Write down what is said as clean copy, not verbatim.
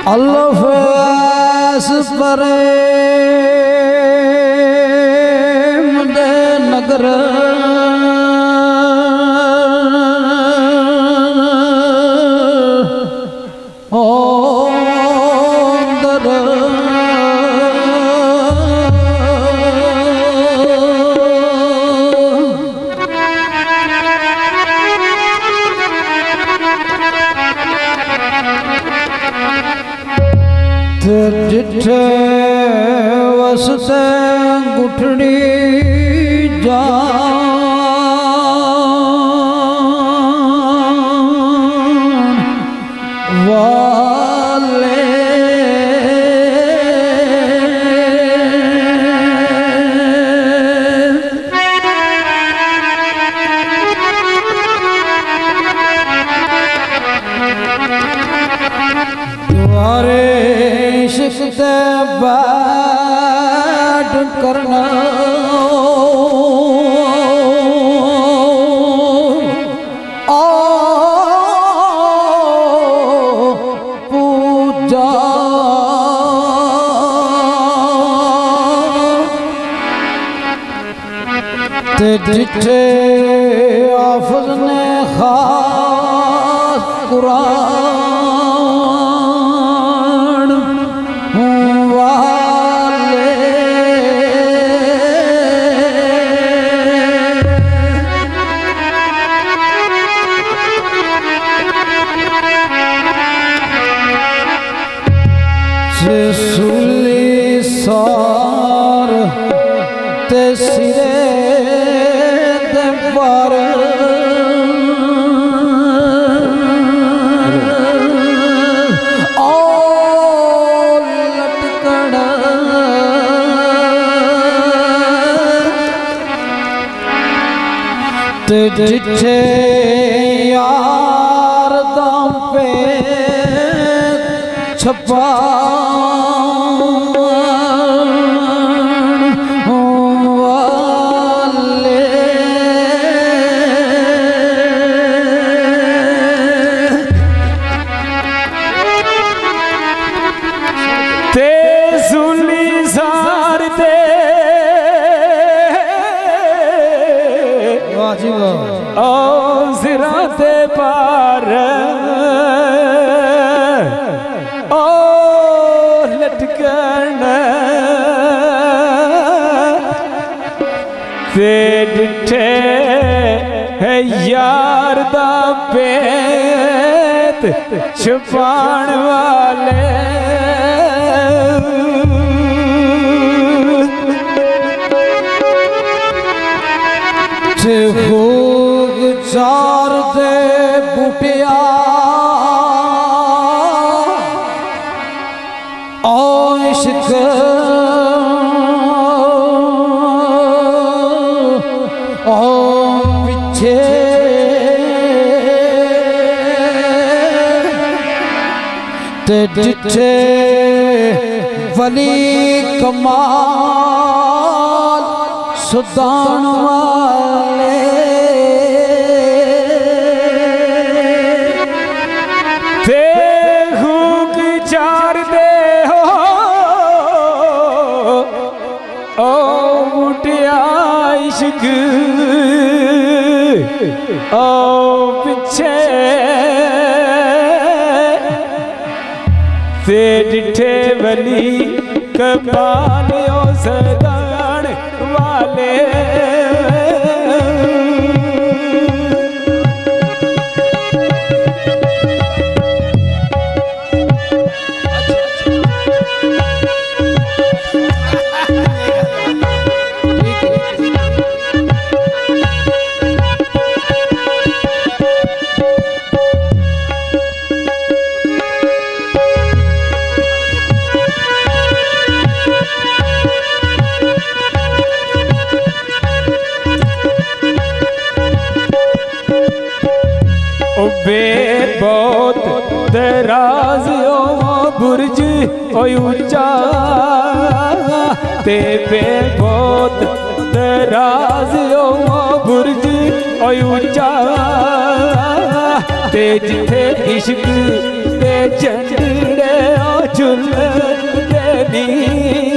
अल्फास प्रेम दे नगर जिठे वसते गुठड़ी जान वाले द्वारे शिकते बैठ करना पूजा ते जिठे आफज ने खास कुरान सुली सार ते सिरे ते पर ओ लटकण ते जिठे यार दाम पे छपा सिराते पार ओ लटकन ते डिठे है यार दा पेत छुपाण वाले खूब चार दे बुटिया इश्क पीछे ते जिठे वली कमाल सुदान वाले ते खूब चार दे हो ओ बुटिया इश्क ओ पीछे ते डिठे वली कमाल सुदान वाले बहुत दराज बुर्ज ऊंचा ते पे बहुत दराज बुर्ज ऊंचा ते जिथे इश्क ते झंडे झूले नी